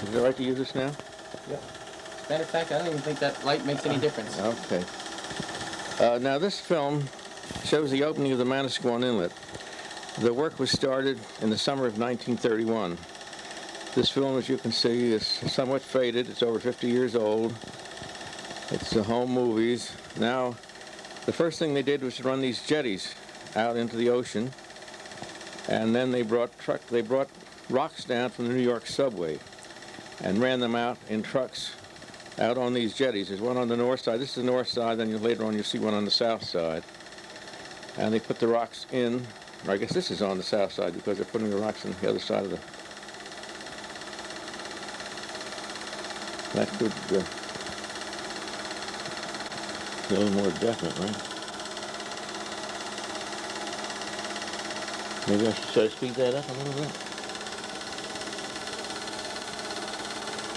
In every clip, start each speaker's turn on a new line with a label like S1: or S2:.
S1: Is it all right to use this now?
S2: Yep. As a matter of fact, I don't even think that light makes any difference.
S1: Okay. Now this film shows the opening of the Manasquan Inlet. The work was started in the summer of 1931. This film, as you can see, is somewhat faded. It's over 50 years old. It's home movies. Now, the first thing they did was to run these jetties out into the ocean, and then they brought rocks down from the New York subway and ran them out in trucks out on these jetties. There's one on the north side. This is the north side, then later on you'll see one on the south side. And they put the rocks in, or I guess this is on the south side because they're putting the rocks on the other side of the... That could be a little more definite, right? Maybe I should try to speed that up a little bit.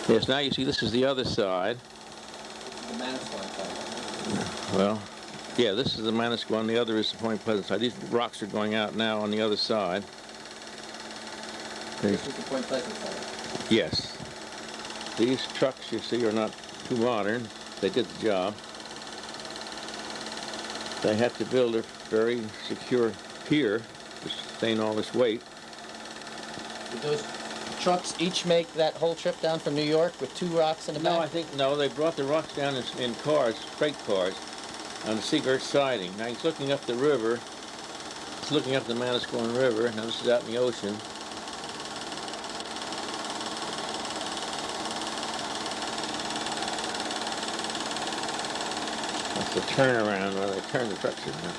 S1: Yes, now you see this is the other side.
S2: The Manasquan side.
S1: Well, yeah, this is the Manasquan, the other is the Point Pleasant side. These rocks are going out now on the other side.
S2: This is the Point Pleasant side.
S1: Yes. These trucks you see are not too modern. They did the job. They had to build a very secure pier to sustain all this weight.
S2: Did those trucks each make that whole trip down from New York with 2 rocks in the back?
S1: No, they brought the rocks down in cars, freight cars, on the Seagirt siding. Now he's looking up the river. He's looking up the Manasquan River. Now this is out in the ocean. That's the turnaround where they turn the trucks around.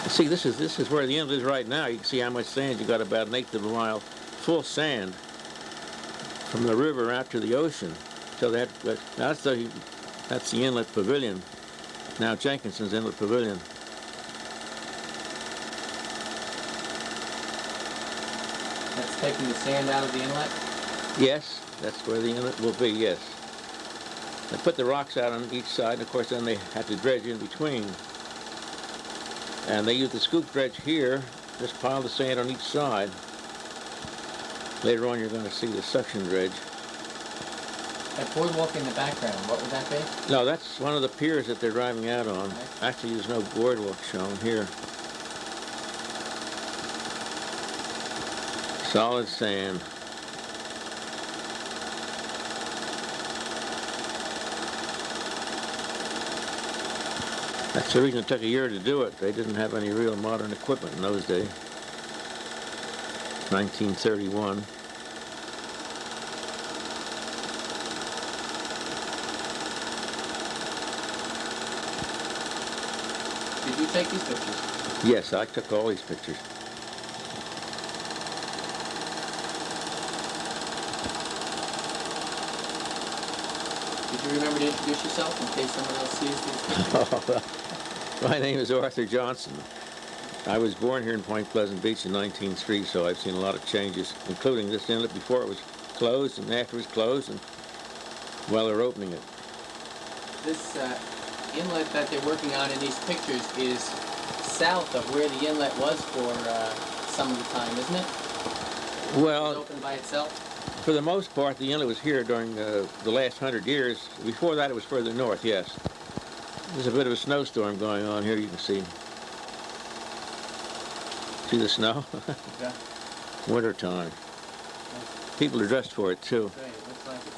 S1: See, this is where the inlet is right now. You can see how much sand you got, about 1/8 of a mile, full sand from the river out to the ocean. So that's the inlet pavilion. Now Jenkinson's inlet pavilion.
S2: That's taking the sand out of the inlet?
S1: Yes, that's where the inlet will be, yes. They put the rocks out on each side, and of course then they had to dredge in between. And they used the scoop dredge here, just pile the sand on each side. Later on you're going to see the suction dredge.
S2: That boardwalk in the background, what would that be?
S1: No, that's one of the piers that they're driving out on.
S2: Okay.
S1: Actually, there's no boardwalk shown here. Solid sand. That's the reason it took a year to do it. They didn't have any real modern equipment in those days. 1931.
S2: Did you take these pictures?
S1: Yes, I took all these pictures.
S2: Did you remember to introduce yourself in case someone else sees these pictures?
S1: My name is Arthur Johnson. I was born here in Point Pleasant Beach in 1903, so I've seen a lot of changes, including this inlet before it was closed and after it was closed and while they're opening it.
S2: This inlet that they're working on in these pictures is south of where the inlet was for some of the time, isn't it?
S1: Well,
S2: It was open by itself?
S1: for the most part, the inlet was here during the last 100 years. Before that, it was further north, yes. There's a bit of a snowstorm going on here, you can see. See the snow?
S2: Yeah.
S1: Winter time. People are dressed for it, too.
S2: Right, it looks like it.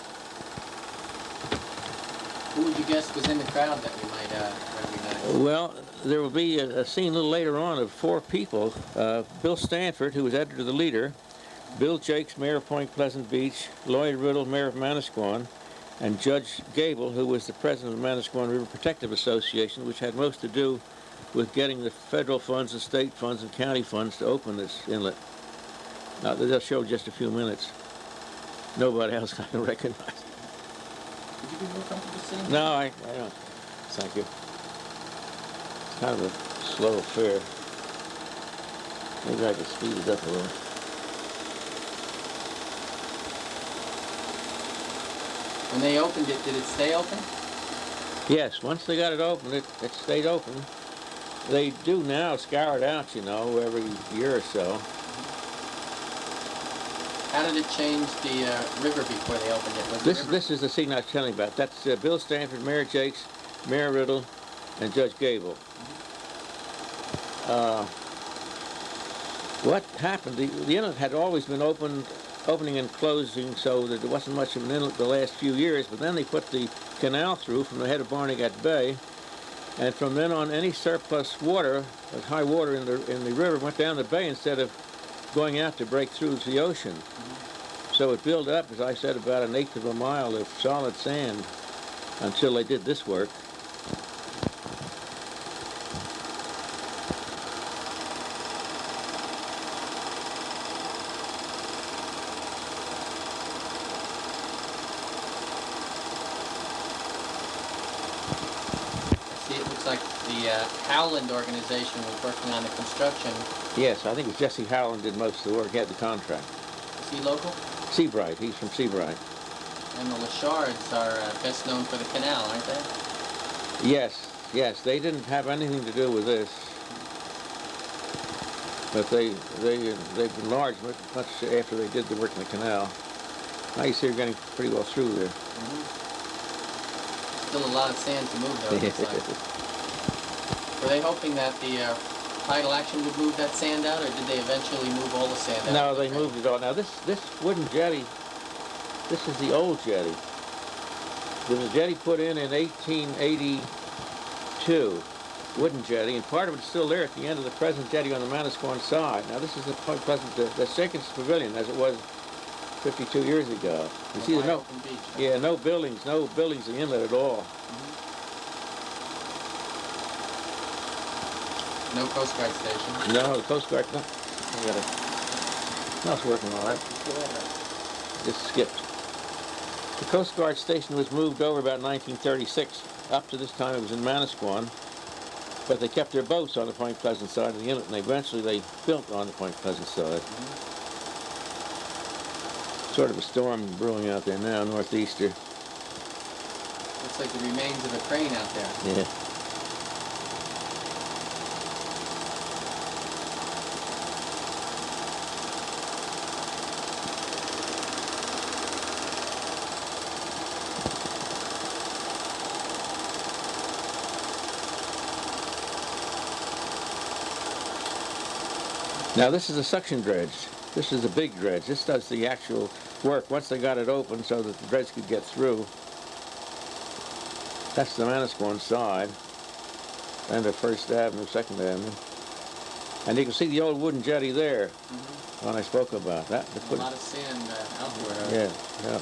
S2: Who would you guess was in the crowd that we might recognize?
S1: Well, there will be a scene a little later on of 4 people. Bill Stanford, who was editor of the Leader, Bill Jakes, mayor of Point Pleasant Beach, Lloyd Riddle, mayor of Manasquan, and Judge Gable, who was the president of the Manasquan River Protective Association, which had most to do with getting the federal funds and state funds and county funds to open this inlet. Now, they'll show just a few minutes. Nobody else I can recognize.
S2: Would you be more comfortable sitting?
S1: No, I don't. Thank you. It's kind of a slow affair. Maybe I could speed it up a little.
S2: When they opened it, did it stay open?
S1: Yes, once they got it open, it stayed open. They do now scour it out, you know, every year or so.
S2: How did it change the river before they opened it? Was
S1: This is the scene I was telling you about. That's Bill Stanford, Mayor Jakes, Mayor Riddle, and Judge Gable. What happened? The inlet had always been opening and closing, so that there wasn't much of an inlet the last few years. But then they put the canal through from the head of Barnegat Bay, and from then on, any surplus water, high water in the river, went down the bay instead of going out to break through the ocean. So it built up, as I said, about 1/8 of a mile of solid sand until they did this work.
S2: See, it looks like the Howland organization was working on the construction.
S1: Yes, I think it was Jesse Howland did most of the work. He had the contract.
S2: Is he local?
S1: Seabright, he's from Seabright.
S2: And the Lashards are best known for the canal, aren't they?
S1: Yes, yes, they didn't have anything to do with this, but they've enlarged much after they did the work in the canal. Now you see they're getting pretty well through there.
S2: Still a lot of sand to move, though. It looks like. Were they hoping that the tidal action would move that sand out, or did they eventually move all the sand out?
S1: No, they moved it all. Now this wooden jetty, this is the old jetty. There was a jetty put in 1882, wooden jetty, and part of it's still there at the end of the present jetty on the Manasquan side. Now this is the Point Pleasant, the second pavilion as it was 52 years ago. You see, there's no buildings in the inlet at all.
S2: No Coast Guard station.
S1: No, the Coast Guard, no. It's working all right. Just skipped. The Coast Guard station was moved over about 1936. Up to this time it was in Manasquan, but they kept their boats on the Point Pleasant side of the inlet, and eventually they built on the Point Pleasant side. Sort of a storm brewing out there now, northeaster.
S2: Looks like the remains of a crane out there.
S1: Yeah. Now this is a suction dredge. This is a big dredge. This does the actual work once they got it open so that the dredge could get through. That's the Manasquan side, and the First Avenue, Second Avenue. And you can see the old wooden jetty there, one I spoke about. That,
S2: a lot of sand outward.
S1: Yeah, yeah.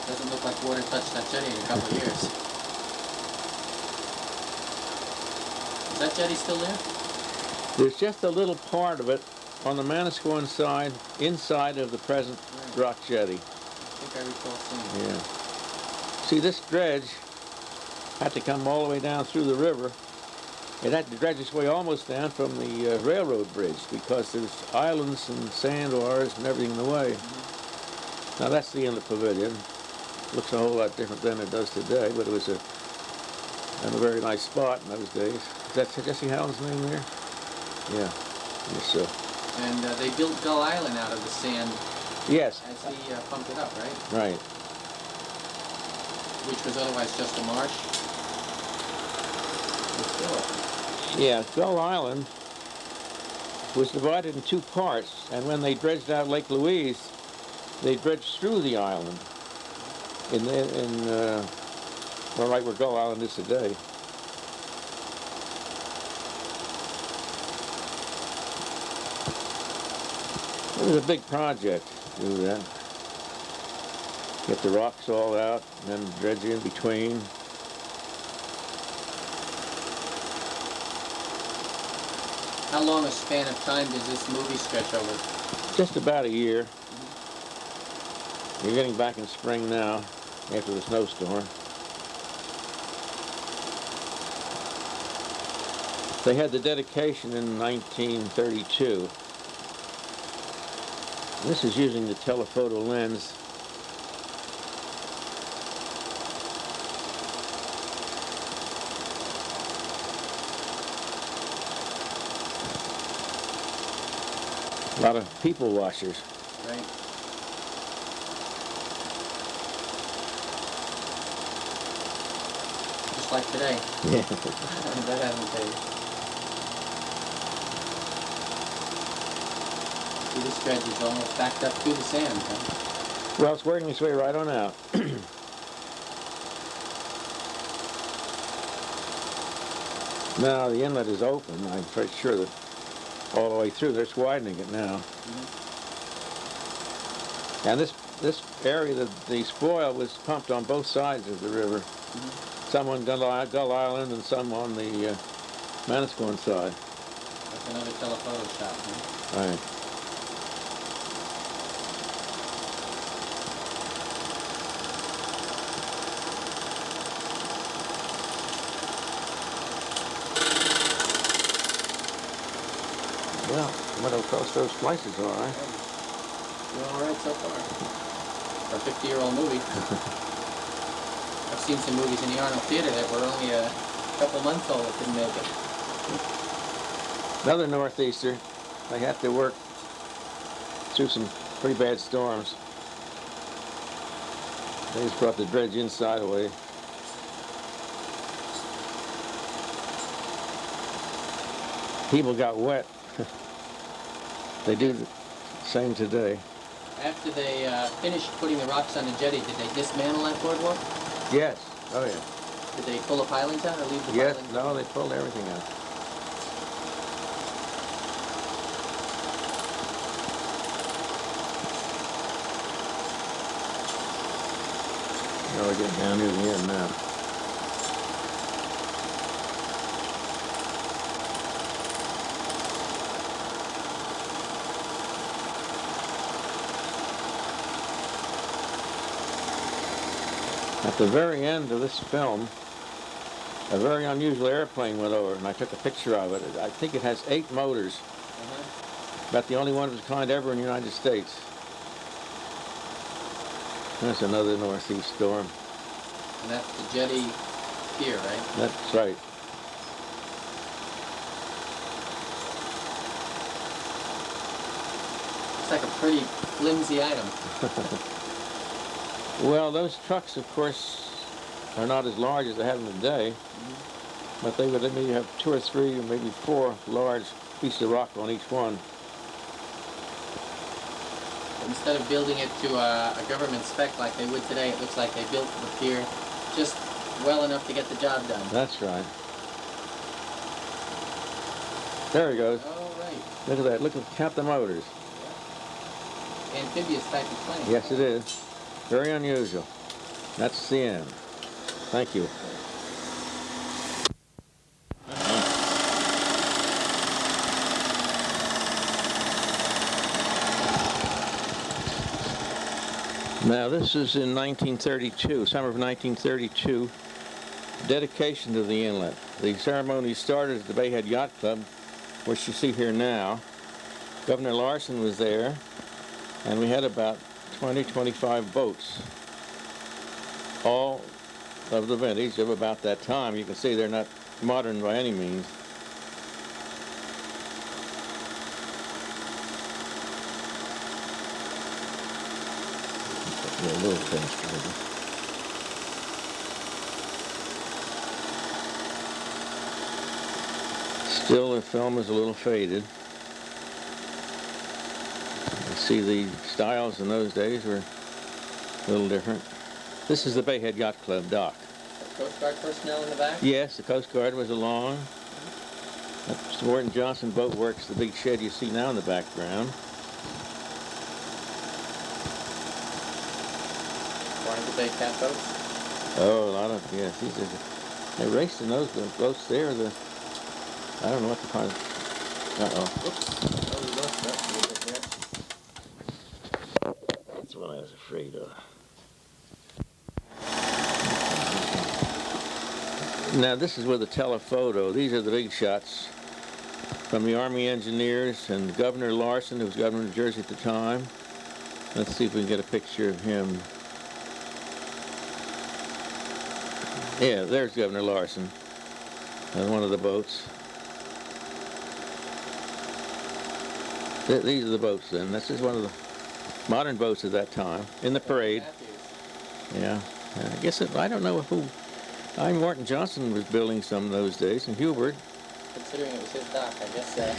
S2: Doesn't look like water touched that jetty in a couple of years. Is that jetty still there?
S1: There's just a little part of it on the Manasquan side, inside of the present rock jetty.
S2: I think I recall seeing it.
S1: Yeah. See, this dredge had to come all the way down through the river. It had to dredge its way almost down from the railroad bridge because there's islands and sandbars and everything in the way. Now that's the inlet pavilion. Looks a whole lot different than it does today, but it was a very nice spot in those days. Is that Jesse Howland's name there? Yeah. Yes, sir.
S2: And they built Gull Island out of the sand.
S1: Yes.
S2: As he pumped it up, right?
S1: Right.
S2: Which was otherwise just a marsh.
S1: Yeah, Gull Island was divided in two parts, and when they dredged out Lake Louise, they dredged through the island well, right where Gull Island is today. It was a big project to do that. Get the rocks all out, and then dredge in between.
S2: How long a span of time does this movie stretch over?
S1: Just about a year. We're getting back in spring now, after the snowstorm. They had the dedication in 1932. This is using the telephoto lens. A lot of people washers.
S2: Right. Just like today.
S1: Yeah.
S2: That hasn't changed. See, this dredge is almost backed up to the sand. Huh?
S1: Well, it's working its way right on out. Now the inlet is open. I'm pretty sure that all the way through, they're just widening it now. And this area, the spoil was pumped on both sides of the river. Some on Gull Island and some on the Manasquan side.
S2: That's another telephoto shot. Huh?
S1: Right. Well, went across those splices all right.
S2: Doing all right so far. For a 50-year-old movie. I've seen some movies in the Arnold Theater that were only a couple months old that didn't make it.
S1: Another northeaster. They had to work through some pretty bad storms. They just brought the dredge inside away. People got wet. They do the same today.
S2: After they finished putting the rocks on the jetty, did they dismantle that boardwalk?
S1: Yes. Oh yeah.
S2: Did they pull the pilings out or leave the
S1: Yes.
S2: pilings?
S1: No, they pulled everything out. Now we're getting down near the end now. At the very end of this film, a very unusual airplane went over, and I took a picture of it. I think it has 8 motors. About the only one of its kind ever in the United States. That's another northeast storm.
S2: And that's the jetty here, right?
S1: That's right.
S2: It's like a pretty flimsy item.
S1: Well, those trucks, of course, are not as large as they have them today, but they would maybe have 2 or 3 or maybe 4 large pieces of rock on each one.
S2: Instead of building it to a government spec like they would today, it looks like they built the pier just well enough to get the job done.
S1: That's right. There he goes.
S2: Oh, right.
S1: Look at that. Look at count the motors.
S2: Amphibious type of plane.
S1: Yes, it is. Very unusual. That's the end. Thank you. Now this is in 1932, summer of 1932, dedication to the inlet. The ceremony started at the Bay Head Yacht Club, which you see here now. Governor Larson was there, and we had about 20-25 boats, all of the vintage of about that time. You can see they're not modern by any means. A little faster. Still, the film is a little faded. You see the styles in those days were a little different. This is the Bay Head Yacht Club dock.
S2: Coast Guard personnel in the back?
S1: Yes, the Coast Guard was along. That's Warden Johnson Boat Works, the big shed you see now in the background.
S2: Barnegat Bay catboats?
S1: Oh, a lot of, yes. These are they raced in those boats there. I don't know what the kind of, uh-oh.
S2: Oops. Oh, we lost that a little bit there.
S1: That's what I was afraid of. Now, this is with a telephoto. These are the big shots from the Army engineers and Governor Larson, who was governor of New Jersey at the time. Let's see if we can get a picture of him. Yeah, there's Governor Larson on one of the boats. These are the boats then. This is one of the modern boats of that time, in the parade.
S2: Matthews.
S1: Yeah. I guess, I don't know who, Martin Johnson was building some of those days, and Hubert.
S2: Considering it was his dock, I guess they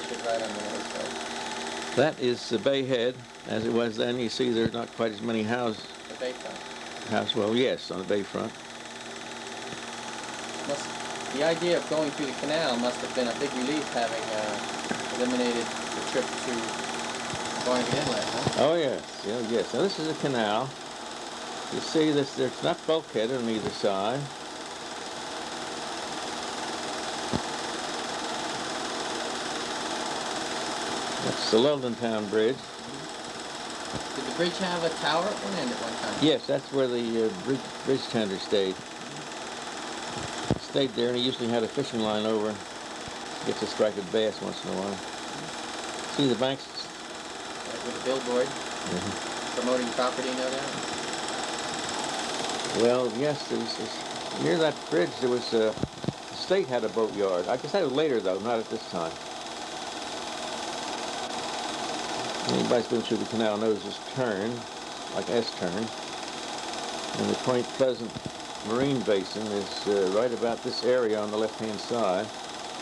S2: should ride on the other side.
S1: That is the Bay Head, as it was then. You see there's not quite as many houses.
S2: The bayfront.
S1: Well, yes, on the bayfront.
S2: The idea of going through the canal must have been a big relief, having eliminated the trip to Barnegat Inlet, huh?
S1: Oh, yes. Yeah, yes. Now, this is a canal. You see this, there's not bulkhead on either side. That's the London Town Bridge.
S2: Did the bridge have a tower at one end at one time?
S1: Yes, that's where the bridge tender stayed. Stayed there, and he usually had a fishing line over. Gets a striped bass once in a while. See the banks?
S2: With a billboard, promoting property, no doubt.
S1: Well, yes, near that bridge there was the state had a boatyard. I guess that was later though, not at this time. Anybody's been through the canal knows this turn, like S-turn. And the Point Pleasant Marine Basin is right about this area on the left-hand side.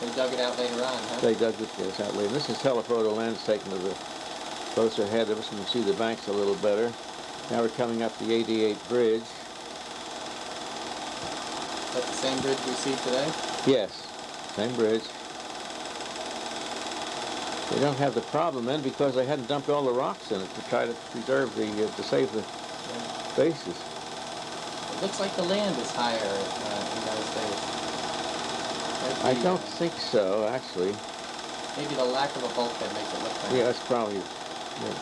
S2: They dug it out later on, huh?
S1: They dug this out later. This is telephoto lens taken of the boats ahead of us, and you can see the banks a little better. Now we're coming up the 88 Bridge.
S2: Is that the same bridge we see today?
S1: Yes, same bridge. They don't have the problem then because they hadn't dumped all the rocks in it to try to preserve to save the bases.
S2: It looks like the land is higher in those days.
S1: I don't think so, actually.
S2: Maybe the lack of a bulkhead makes it look like.
S1: Yeah, that's probably. Yeah.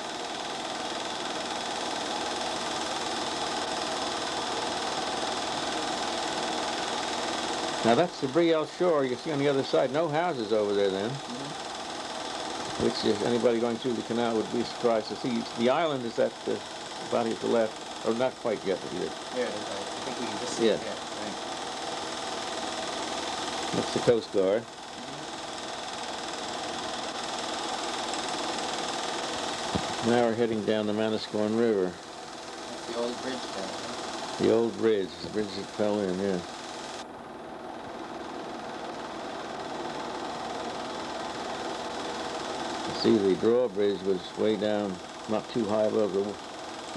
S1: Now that's the Brielle shore. You see on the other side, no houses over there then. Which, if anybody going through the canal would be surprised to see. The island is at the body at the left, or not quite yet, but here.
S2: There it is. I think we can just see it there. Right.
S1: That's the Coast Guard. Now we're heading down the Manasquan River.
S2: That's the old bridge there, huh?
S1: The old bridge, the bridge that fell in, yeah. See, the drawbridge was way down, not too high above the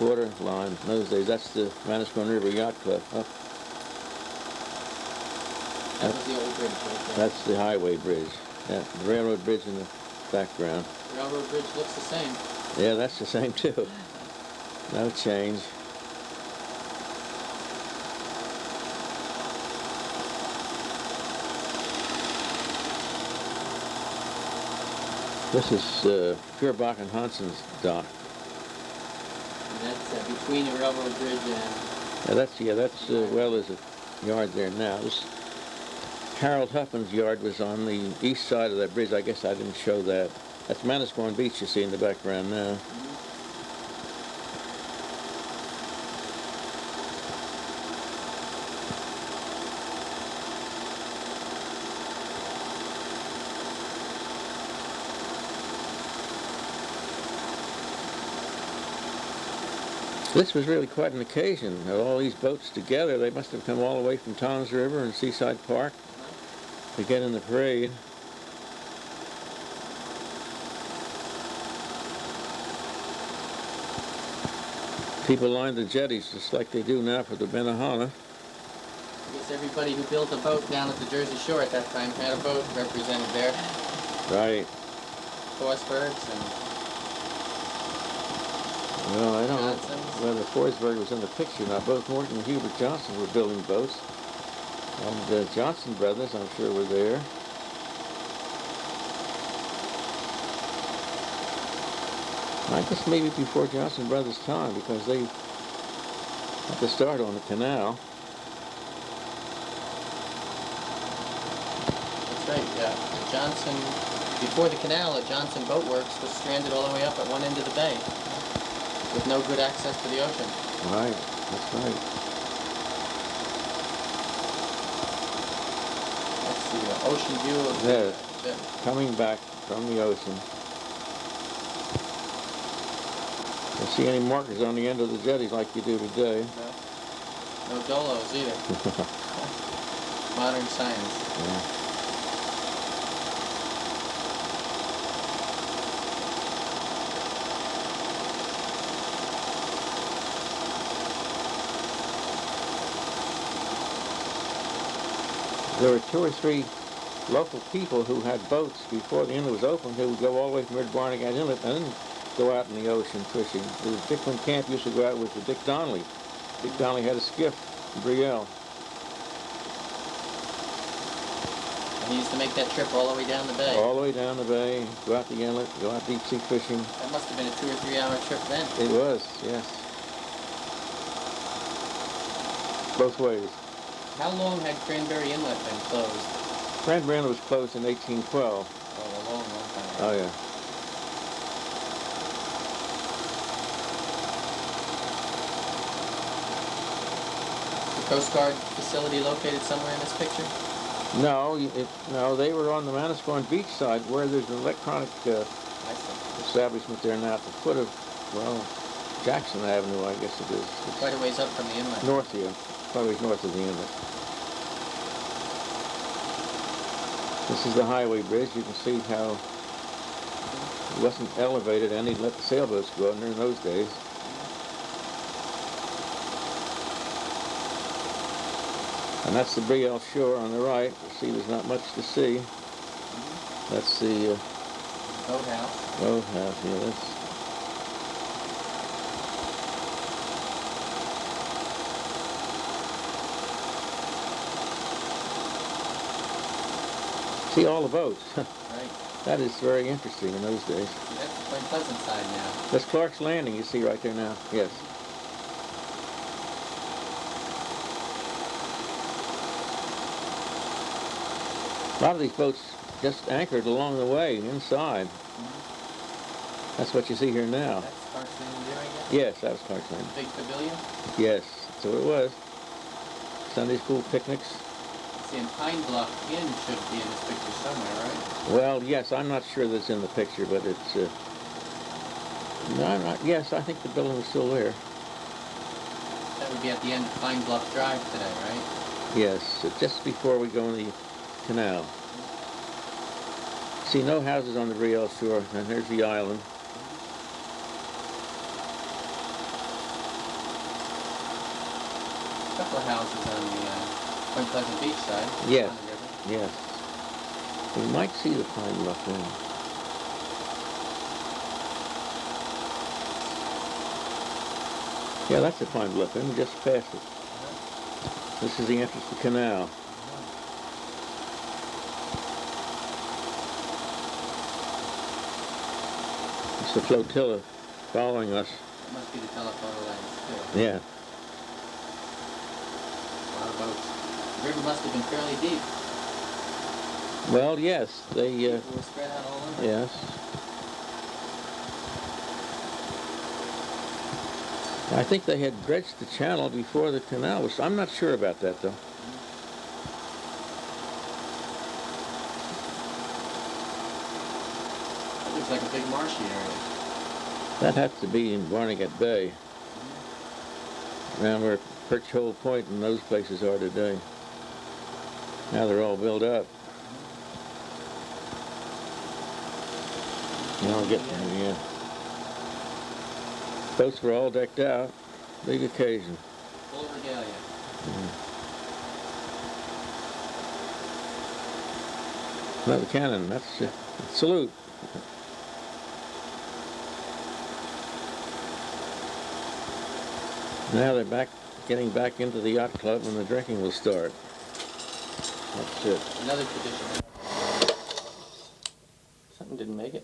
S1: water line in those days. That's the Manasquan River Yacht Club. Up.
S2: That was the old bridge right there.
S1: That's the highway bridge. Yeah, the railroad bridge in the background.
S2: The railroad bridge looks the same.
S1: Yeah, that's the same too. No change. This is Feuerbach and Hanson's dock.
S2: And that's between the railroad bridge and...
S1: That's well, there's a yard there now. Harold Huffman's yard was on the east side of that bridge. I guess I didn't show that. That's Manasquan Beach you see in the background now. This was really quite an occasion. All these boats together, they must have come all the way from Tom's River and Seaside Park to get in the parade. People lined the jetties just like they do now for the Benihana.
S2: I guess everybody who built a boat down at the Jersey Shore at that time had a boat represented there.
S1: Right.
S2: Forsbergs and...
S1: Well, I don't know
S2: Johnson's.
S1: whether Forsberg was in the picture. Now, both Morton and Hubert Johnson were building boats. And the Johnson brothers, I'm sure, were there. I guess maybe before Johnson brothers' time, because they had to start on the canal.
S2: That's right, yeah. Johnson, before the canal, the Johnson Boat Works was stranded all the way up at one end of the bay, with no good access to the ocean.
S1: Right, that's right.
S2: That's the ocean view of
S1: There,
S2: the...
S1: coming back from the ocean. Don't see any markers on the end of the jetties like you do today.
S2: No dolos either. Modern science.
S1: Yeah. There were 2 or 3 local people who had boats before the inlet was opened who would go all the way from here to Barnegat Inlet and then go out in the ocean fishing. The Dick Van Camp used to go out with the Dick Donnelly. Dick Donnelly had a skiff, Brielle.
S2: And he used to make that trip all the way down the bay.
S1: All the way down the bay, go out the inlet, go out deep sea fishing.
S2: That must have been a 2 or 3 hour trip then.
S1: It was, yes. Both ways.
S2: How long had Cranberry Inlet been closed?
S1: Cranberry Inlet was closed in 1812.
S2: Oh, a long time.
S1: Oh, yeah.
S2: The Coast Guard facility located somewhere in this picture?
S1: No, no, they were on the Manasquan beach side where there's an electronic
S2: I see.
S1: establishment there now at the foot of, well, Jackson Avenue, I guess it is. It's
S2: Quite a ways up from the inlet.
S1: north here, quite a ways north of the inlet. This is the highway bridge. You can see how it wasn't elevated and he'd let the sailboats go under in those days. And that's the Brielle shore on the right. You see there's not much to see. That's the
S2: Boathouse.
S1: boathouse, yeah, that's... See all the boats.
S2: Right.
S1: That is very interesting in those days.
S2: See, that's the Point Pleasant side now.
S1: That's Clark's Landing you see right there now. Yes. A lot of these boats just anchored along the way inside. That's what you see here now.
S2: That's Clark's Landing there, I guess?
S1: Yes, that was Clark's Landing.
S2: Big pavilion?
S1: Yes, that's what it was. Sunday school picnics.
S2: See, and Pine Bluff Inn should be in this picture somewhere, right?
S1: Well, yes, I'm not sure that's in the picture, but it's... no, I'm not... Yes, I think the building was still there.
S2: That would be at the end of Pine Bluff Drive today, right?
S1: Yes, just before we go in the canal. See no houses on the Brielle shore, and here's the island.
S2: A couple of houses on the Point Pleasant beach side.
S1: Yes.
S2: On the river.
S1: Yes. We might see the Pine Bluff Inn. Yeah, that's the Pine Bluff Inn. We just passed it. This is the entrance to the canal. It's the flotilla following us.
S2: That must be the telephoto lines, too.
S1: Yeah.
S2: A lot of boats. The river must have been fairly deep.
S1: Well, yes, they,
S2: People were spread out all over.
S1: yes. I think they had dredged the channel before the canal was, I'm not sure about that, though.
S2: That looks like a big marshy area.
S1: That has to be in Barnegat Bay, around where Perch Hole Point and those places are today. Now they're all built up. Now I'll get there, yeah. Boats were all decked out. Big occasion.
S2: Full regalia.
S1: Another cannon, that's salute. Now they're getting back into the yacht club and the drinking will start. That's it.
S2: Another tradition. Something didn't make it.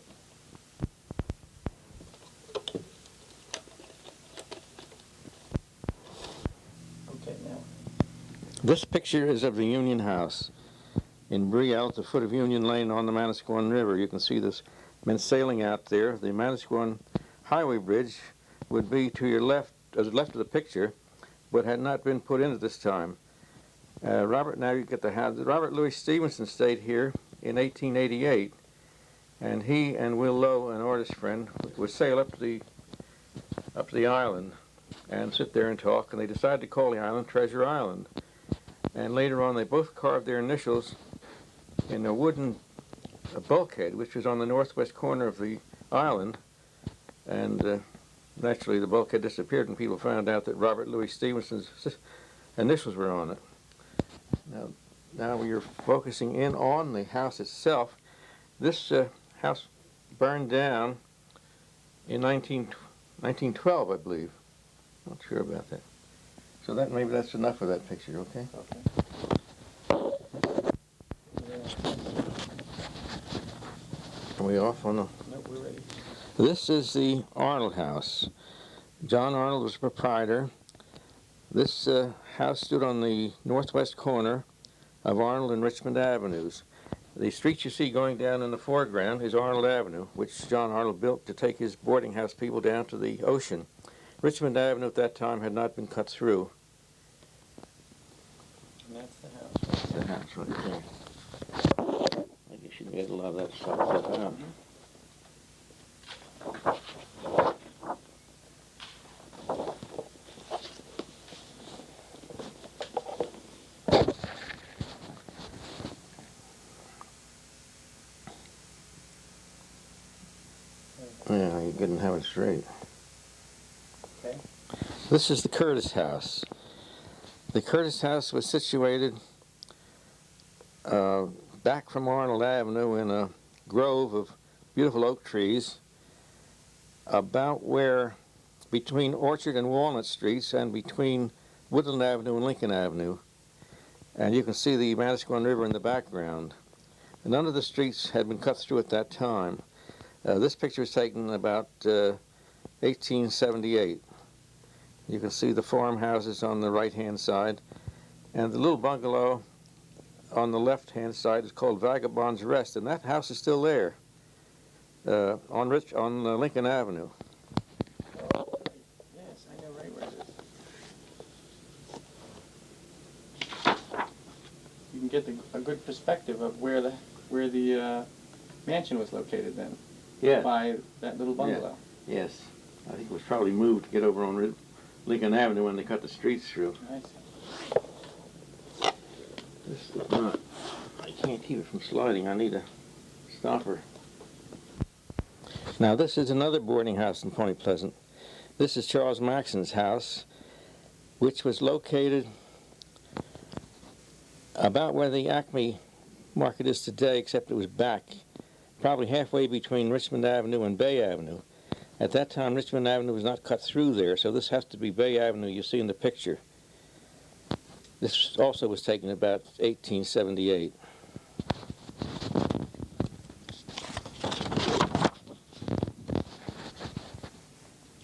S2: Okay, now.
S1: This picture is of the Union House in Brielle at the foot of Union Lane on the Manasquan River. You can see this men sailing out there. The Manasquan Highway Bridge would be to your left, to the left of the picture, but had not been put in at this time. Robert Louis Stevenson stayed here in 1888, and he and Will Lowe, an artist friend, would sail up to the island and sit there and talk, and they decided to call the island Treasure Island. And later on, they both carved their initials in a wooden bulkhead, which was on the northwest corner of the island, and naturally the bulkhead disappeared and people found out that Robert Louis Stevenson's initials were on it. Now we are focusing in on the house itself. This house burned down in 1912, I believe. Not sure about that. So maybe that's enough of that picture, okay? Are we off on the...
S2: Nope, we're ready.
S1: This is the Arnold house. John Arnold was the proprietor. This house stood on the northwest corner of Arnold and Richmond Avenues. The street you see going down in the foreground is Arnold Avenue, which John Arnold built to take his boarding house people down to the ocean. Richmond Avenue at that time had not been cut through.
S2: And that's the house.
S1: That's the house right there. I guess you can get a lot of that stuff out. Yeah, you couldn't have it straight.
S2: Okay.
S1: This is the Curtis house. The Curtis house was situated back from Arnold Avenue in a grove of beautiful oak trees, about where, between Orchard and Walnut Streets and between Woodland Avenue and Lincoln Avenue. And you can see the Manasquan River in the background. And none of the streets had been cut through at that time. This picture was taken about 1878. You can see the farmhouses on the right-hand side, and the little bungalow on the left-hand side is called Vagabond's Rest, and that house is still there on Lincoln Avenue.
S2: Oh, yes, I know right where it is. You can get a good perspective of where the mansion was located then.
S1: Yeah.
S2: By that little bungalow.
S1: Yeah. Yes. I think it was probably moved to get over on Lincoln Avenue when they cut the streets through.
S2: I see.
S1: This is not... I can't keep it from sliding. I need a stopper. Now this is another boarding house in Point Pleasant. This is Charles Maxon's house, which was located about where the Acme Market is today, except it was back, probably halfway between Richmond Avenue and Bay Avenue. At that time, Richmond Avenue was not cut through there, so this has to be Bay Avenue you see in the picture. This also was taken about 1878.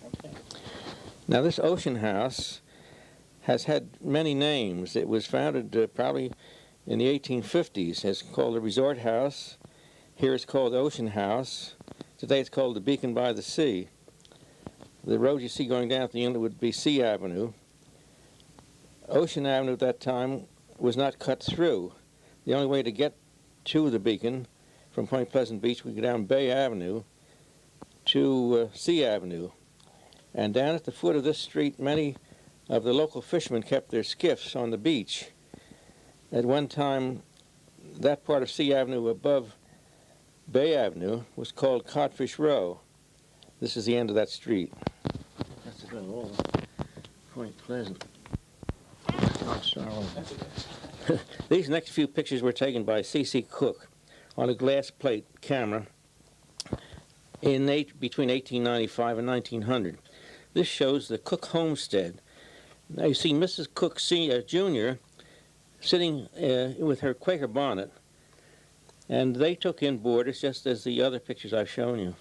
S2: Okay.
S1: Now this Ocean House has had many names. It was founded probably in the 1850s. It's called the Resort House. Here it's called Ocean House. Today it's called the Beacon by the Sea. The road you see going down at the inlet would be Sea Avenue. Ocean Avenue at that time was not cut through. The only way to get to the Beacon from Point Pleasant Beach would go down Bay Avenue to Sea Avenue. And down at the foot of this street, many of the local fishermen kept their skiffs on the beach. At one time, that part of Sea Avenue above Bay Avenue was called Codfish Row. This is the end of that street. That's about all. Point Pleasant. I'm sorry. These next few pictures were taken by C.C. Cook on a glass plate camera between 1895 and 1900. This shows the Cook homestead. Now you see Mrs. Cook Jr. sitting with her Quaker bonnet, and they took in boarders just as the other pictures I've shown you.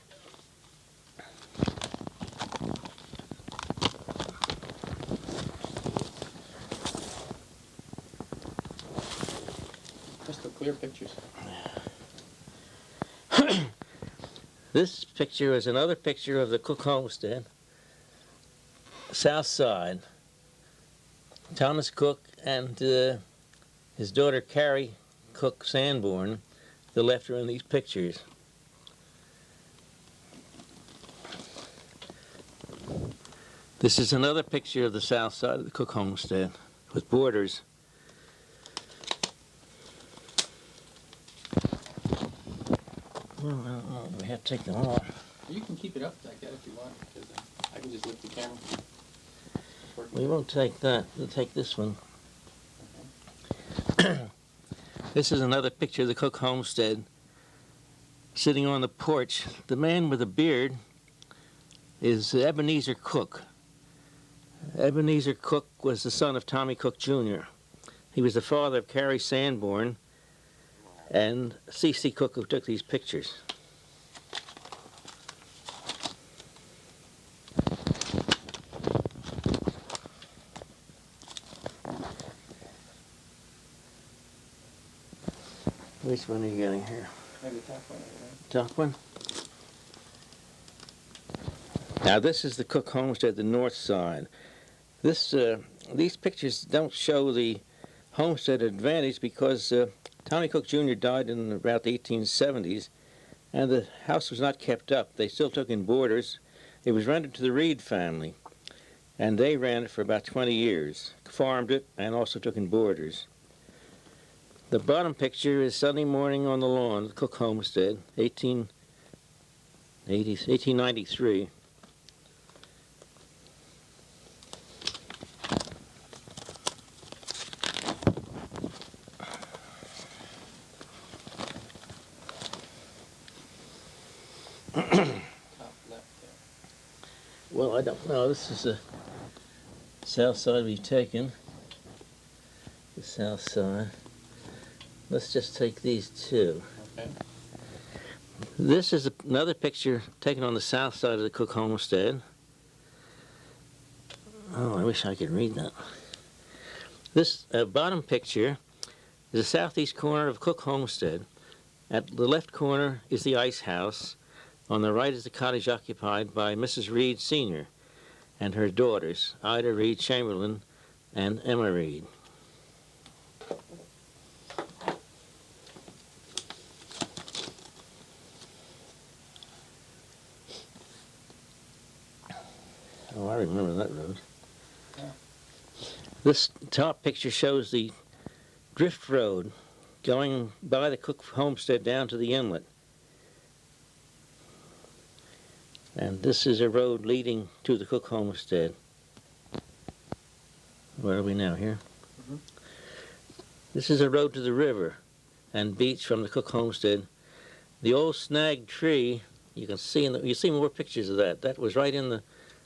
S2: Crystal clear pictures.
S1: This picture is another picture of the Cook homestead, south side. Thomas Cook and his daughter Carrie Cook Sanborn, the left are in these pictures. This is another picture of the south side of the Cook homestead with borders. Well, I don't know. We have to take them off.
S2: You can keep it up like that if you want, because I can just lift the camera.
S1: We won't take that. We'll take this one. This is another picture of the Cook homestead. Sitting on the porch, the man with the beard is Ebenezer Cook. Ebenezer Cook was the son of Tommy Cook Jr. He was the father of Carrie Sanborn and C.C. Cook, who took these pictures. Which one are you getting here?
S2: Maybe the top one.
S1: Top one? Now this is the Cook homestead, the north side. These pictures don't show the homestead advantage because Tommy Cook Jr. died in about the 1870s, and the house was not kept up. They still took in boarders. It was rented to the Reed family, and they ran it for about 20 years, farmed it, and also took in boarders. The bottom picture is Sunday morning on the lawn, the Cook homestead, 1893.
S2: Top left there.
S1: Well, I don't know. This is the south side we've taken. The south side. Let's just take these two.
S2: Okay.
S1: This is another picture taken on the south side of the Cook homestead. Oh, I wish I could read that. This bottom picture is the southeast corner of Cook homestead. At the left corner is the ice house. On the right is the cottage occupied by Mrs. Reed Sr. and her daughters, Ida Reed Chamberlain and Emma Reed. Oh, I remember that road.
S2: Yeah.
S1: This top picture shows the drift road going by the Cook homestead down to the inlet. And this is a road leading to the Cook homestead. Where are we now, here?
S2: Mm-hmm.
S1: This is a road to the river and beach from the Cook homestead. The old snag tree, you can see, you see more pictures of that. That was right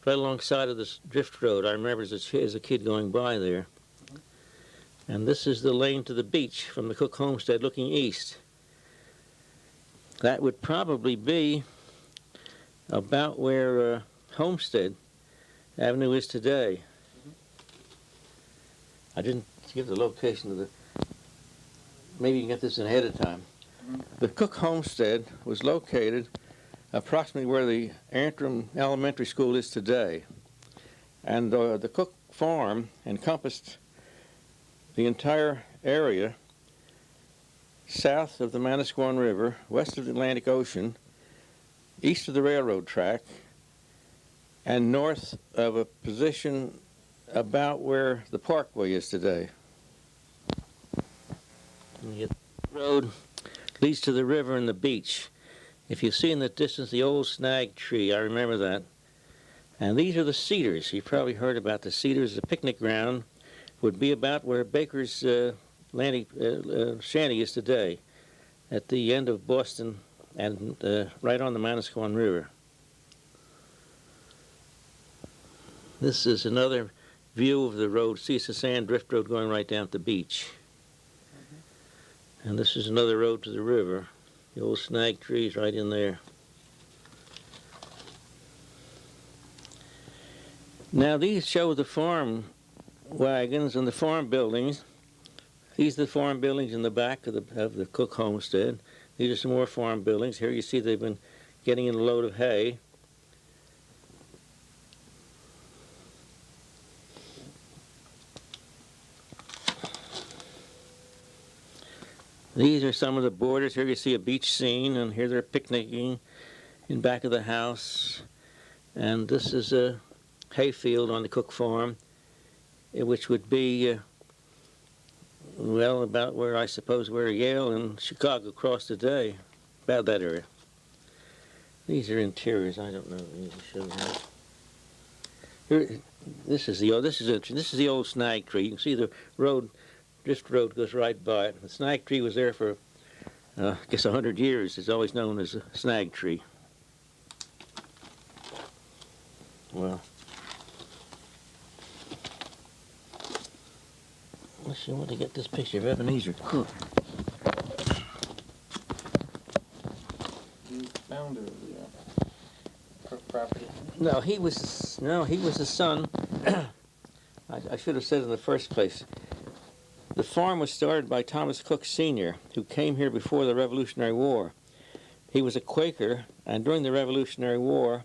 S1: alongside of this drift road. I remember as a kid going by there. Mm-hmm. And this is the lane to the beach from the Cook homestead looking east. That would probably be about where Homestead Avenue is today.
S2: Mm-hmm.
S1: I didn't give the location of the... Maybe you can get this in ahead of time. Mm-hmm. The Cook homestead was located approximately where the Antrim Elementary School is today. And the Cook farm encompassed the entire area south of the Manasquan River, west of the Atlantic Ocean, east of the railroad track, and north of a position about where the parkway is today. The road leads to the river and the beach. If you see in the distance the old snag tree, I remember that. And these are the cedars. You've probably heard about the cedars. The picnic ground would be about where Baker's shanty is today, at the end of Boston and right on the Manasquan River. This is another view of the road. See, it's a sand drift road going right down to the beach. Mm-hmm. And this is another road to the river. The old snag trees right in there. Now these show the farm wagons and the farm buildings. These are the farm buildings in the back of the Cook homestead. These are some more farm buildings. Here you see they've been getting in a load of hay. These are some of the borders. Here you see a beach scene, and here they're picnicking in back of the house. And this is hayfield on the Cook farm, which would be, well, about where I suppose where Yale and Chicago cross today, about that area. These are interiors. I don't know. Let me show you. Here, this is interesting. This is the old snag tree. You can see the road, drift road goes right by it. The snag tree was there for, I guess, 100 years. It's always known as a snag tree. Well, let's see, I want to get this picture of Ebenezer Cook.
S2: He's the founder of the Cook property.
S1: No, he was the son. I should have said in the first place. The farm was started by Thomas Cook Sr., who came here before the Revolutionary War. He was a Quaker, and during the Revolutionary War,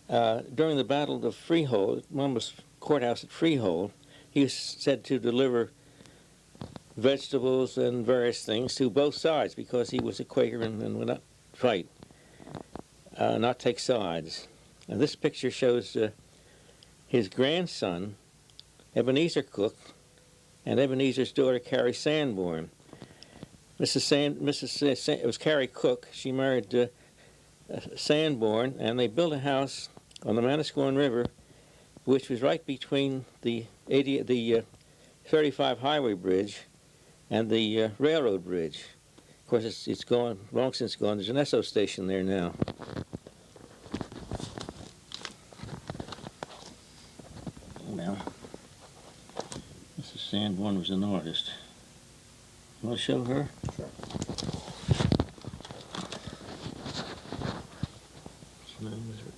S1: during the Battle of Freehold, Monmouth's courthouse at Freehold, he was said to deliver vegetables and various things to both sides because he was a Quaker and would not fight, not take sides. And this picture shows his grandson, Ebenezer Cook, and Ebenezer's daughter, Carrie Sanborn. It was Carrie Cook. She married Sanborn, and they built a house on the Manasquan River, which was right between the 35 highway bridge and the railroad bridge. Of course, it's gone, long since gone. There's an Esso station there now. Well, Mrs. Sanborn was an artist. You want to show her?
S2: Sure.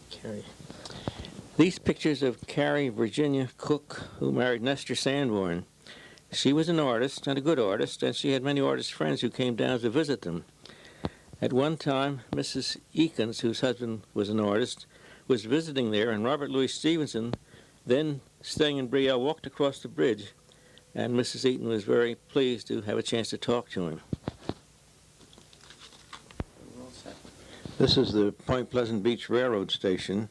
S1: Carrie. These pictures of Carrie Virginia Cook, who married Nestor Sanborn. She was an artist, and a good artist, and she had many artist friends who came down to visit them. At one time, Mrs. Eakins, whose husband was an artist, was visiting there, and Robert Louis Stevenson, then staying in Brielle, walked across the bridge, and Mrs. Eaton was very pleased to have a chance to talk to him. This is the Point Pleasant Beach Railroad Station.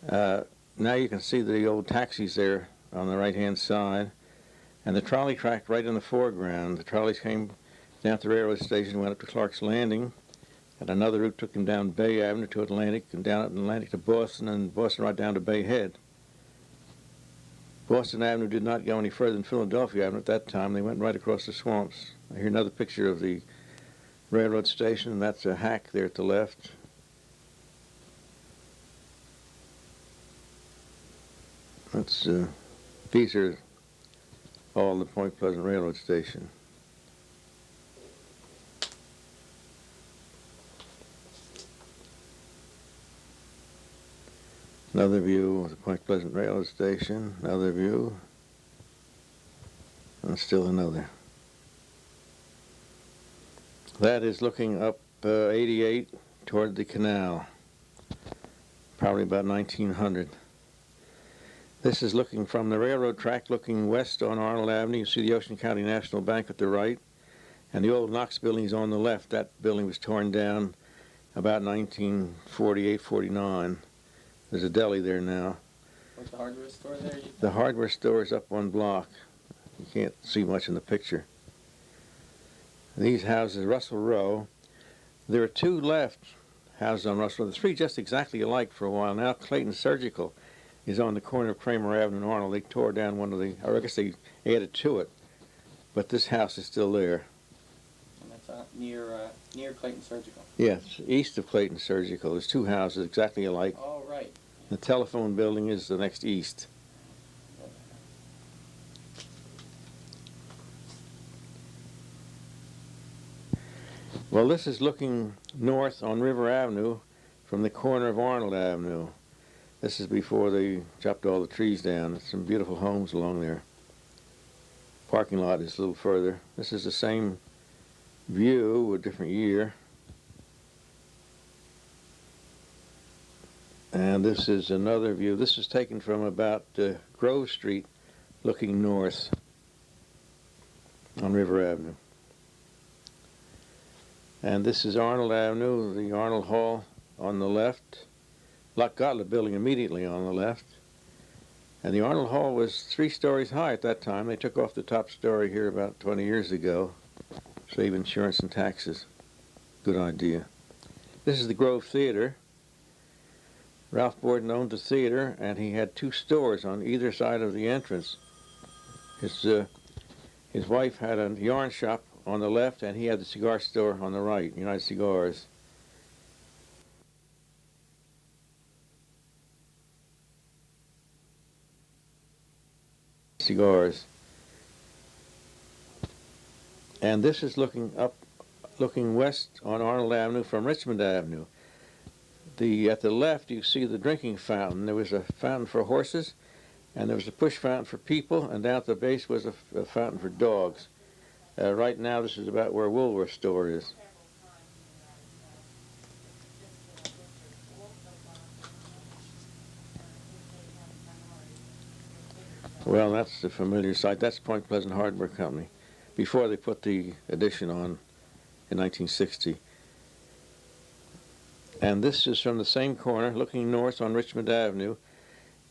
S1: Now you can see the old taxis there on the right-hand side, and the trolley track right in the foreground. The trolleys came down to the railroad station, went up to Clark's Landing, and another route took them down Bay Avenue to Atlantic, and down Atlantic to Boston, and Boston right down to Bay Head. Boston Avenue did not go any further than Philadelphia Avenue at that time. They went right across the swamps. Here's another picture of the railroad station, and that's a hack there at the left. These are all the Point Pleasant Railroad Station. Another view of the Point Pleasant Railroad Station, another view, and still another. That is looking up 88 toward the canal, probably about 1900. This is looking from the railroad track, looking west on Arnold Avenue. You see the Ocean County National Bank at the right, and the old Knox building is on the left. That building was torn down about 1948-49. There's a deli there now.
S2: What's the hardware store there?
S1: The hardware store is up one block. You can't see much in the picture. These houses, Russell Row, there are two left houses on Russell Row. The three just exactly alike for a while now. Clayton Surgical is on the corner of Kramer Avenue and Arnold. They tore down one of the, or I guess they added to it, but this house is still there.
S2: And that's near Clayton Surgical.
S1: Yes, east of Clayton Surgical. There's two houses exactly alike.
S2: Oh, right.
S1: The telephone building is the next east. Well, this is looking north on River Avenue from the corner of Arnold Avenue. This is before they chopped all the trees down. There's some beautiful homes along there. Parking lot is a little further. This is the same view, a different year. And this is another view. This is taken from about Grove Street, looking north on River Avenue. And this is Arnold Avenue, the Arnold Hall on the left, Gottlieb building immediately on the left. And the Arnold Hall was 3 stories high at that time. They took off the top story here about 20 years ago. Save insurance and taxes. Good idea. This is the Grove Theater. Ralph Borden owned the theater, and he had 2 stores on either side of the entrance. His wife had a yarn shop on the left, and he had the cigar store on the right, United Cigars. Cigars. And this is looking west on Arnold Avenue from Richmond Avenue. At the left, you see the drinking fountain. There was a fountain for horses, and there was a push fountain for people, and down at the base was a fountain for dogs. Right now, this is about where Woolworth store is. Well, that's the familiar site. That's Point Pleasant Hardware Company, before they put the addition on in 1960. And this is from the same corner, looking north on Richmond Avenue.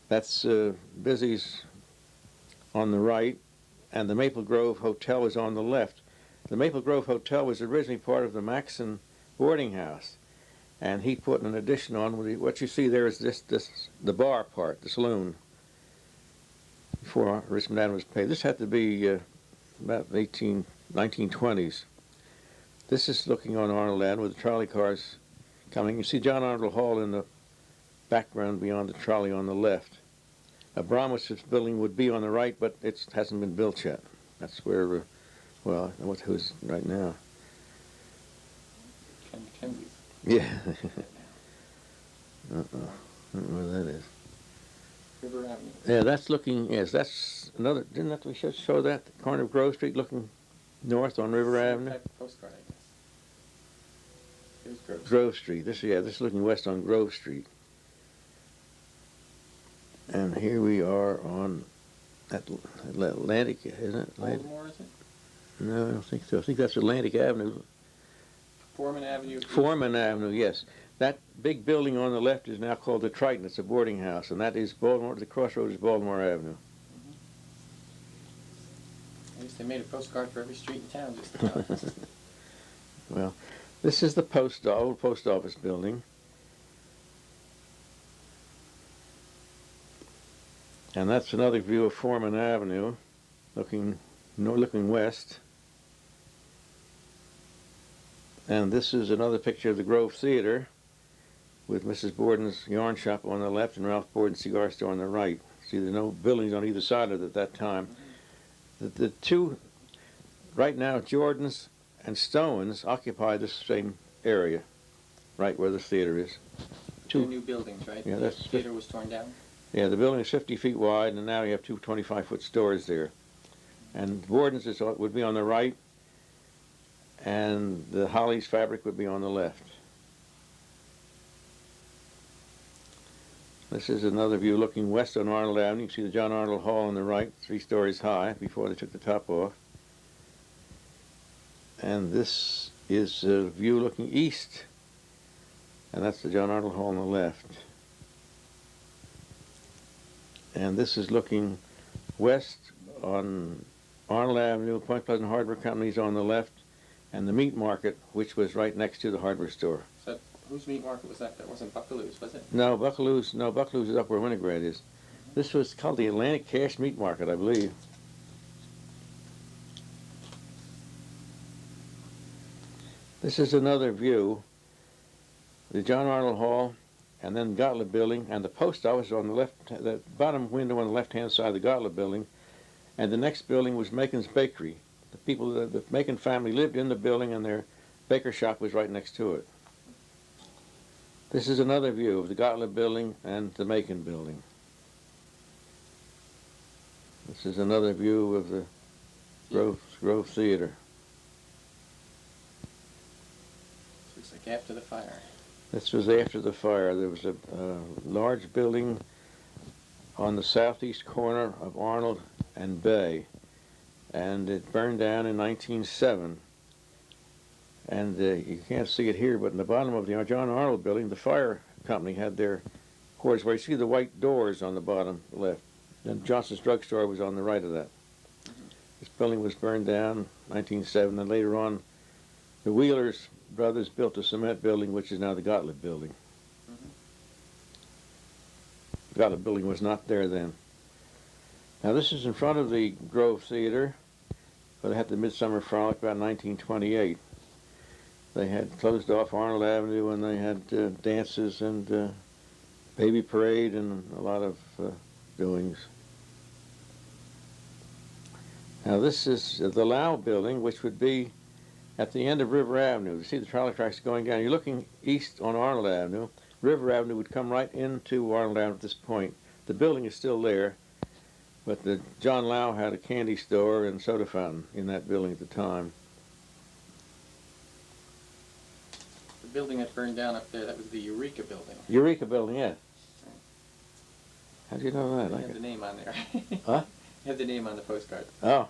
S1: That's Busy's on the right, and the Maple Grove Hotel is on the left. The Maple Grove Hotel was originally part of the Maxon boarding house, and he put an addition on. What you see there is the bar part, the saloon, before Richmond Avenue was paved. This had to be about 1920s. This is looking on Arnold Avenue with the trolley cars coming. You see John Arnold Hall in the background beyond the trolley on the left. Abramowitz building would be on the right, but it hasn't been built yet. That's where, well, I don't know who's right now. Yeah. I don't know where that is.
S2: River Avenue.
S1: Yeah, that's looking, yes, that's another, didn't we show that? The corner of Grove Street looking north on River Avenue?
S2: Type of postcard, I guess. Here's Grove Street.
S1: Grove Street. This is looking west on Grove Street. And here we are on Atlantic, isn't it?
S2: Baltimore, is it?
S1: No, I don't think so. I think that's Atlantic Avenue.
S2: Foreman Avenue.
S1: Foreman Avenue, yes. That big building on the left is now called the Triton. It's a boarding house, and that is Baltimore. The crossroad is Baltimore Avenue.
S2: I guess they made a postcard for every street in town just about.
S1: Well, this is the old post office building. And that's another view of Foreman Avenue, looking west. And this is another picture of the Grove Theater, with Mrs. Borden's yarn shop on the left and Ralph Borden's cigar store on the right. See, there's no buildings on either side of it at that time. The two, right now, Jordan's and Stone's occupy the same area, right where the theater is.
S2: Two new buildings, right?
S1: Yeah,
S2: the theater was torn down?
S1: Yeah, the building is 50 feet wide, and now you have 2 25-foot stores there. And Borden's would be on the right, and the Holly's Fabric would be on the left. This is another view looking west on Arnold Avenue. You can see the John Arnold Hall on the right, 3 stories high, before they took the top off. And this is a view looking east, and that's the John Arnold Hall on the left. And this is looking west on Arnold Avenue. Point Pleasant Hardware Company's on the left, and the meat market, which was right next to the hardware store.
S2: So whose meat market was that? That wasn't Buckaloo's, was it?
S1: No, Buckaloo's is up where Winograd is. This was called the Atlantic Cash Meat Market, I believe. This is another view. The John Arnold Hall, and then Gottlieb Building, and the post office on the left, the bottom window on the left-hand side of the Gottlieb Building, and the next building was Macon's Bakery. The people, the Macon family lived in the building, and their baker shop was right next to it. This is another view of the Gottlieb Building and the Macon Building. This is another view of the Grove Theater.
S2: Looks like after the fire.
S1: This was after the fire. There was a large building on the southeast corner of Arnold and Bay, and it burned down in 1907. And you can't see it here, but in the bottom of the John Arnold building, the fire company had their quarters where you see the white doors on the bottom left. And Johnson's Drugstore was on the right of that. This building was burned down in 1907, and later on, the Wheelers brothers built a cement building, which is now the Gottlieb building. The Gottlieb building was not there then. Now this is in front of the Grove Theater, where they had the Midsummer Frolic about 1928. They had closed off Arnold Avenue, and they had dances and baby parade and a lot of doings. Now this is the Lau building, which would be at the end of River Avenue. You see the trolley tracks going down. You're looking east on Arnold Avenue. River Avenue would come right into Arnold Avenue at this point. The building is still there, but John Lau had a candy store and soda fountain in that building at the time.
S2: The building that burned down up there, that was the Eureka building.
S1: Eureka building, yeah. How do you know that?
S2: It had the name on there.
S1: Huh?
S2: It had the name on the postcard.
S1: Oh.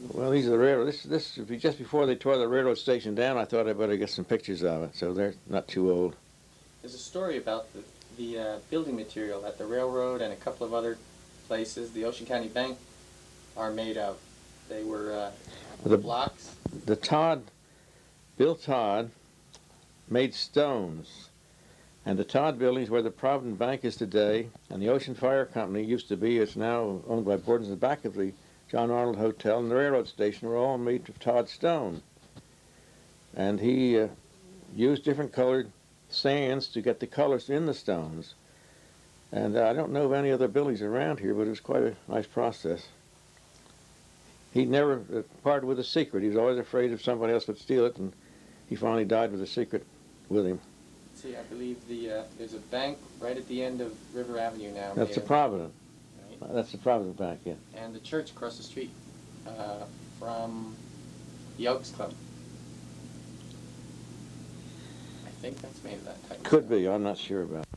S1: Well, these are the railroad. This would be just before they tore the railroad station down. I thought I better get some pictures of it, so they're not too old.
S2: There's a story about the building material at the railroad and a couple of other places the Ocean County Bank are made of. They were blocks.
S1: Bill Todd made stones. And the Todd building is where the Provident Bank is today, and the Ocean Fire Company used to be. It's now owned by Borden's. The back of the John Arnold Hotel and the railroad station were all made of Todd stone. And he used different colored sands to get the colors in the stones. And I don't know of any other buildings around here, but it was quite a nice process. He never parted with a secret. He was always afraid if somebody else would steal it, and he finally died with a secret with him.
S2: See, I believe there's a bank right at the end of River Avenue now.
S1: That's the Provident. Right. That's the Provident Bank, yeah.
S2: And the church across the street from the Elks Club. I think that's made of that type.
S1: Could be. I'm not sure about it.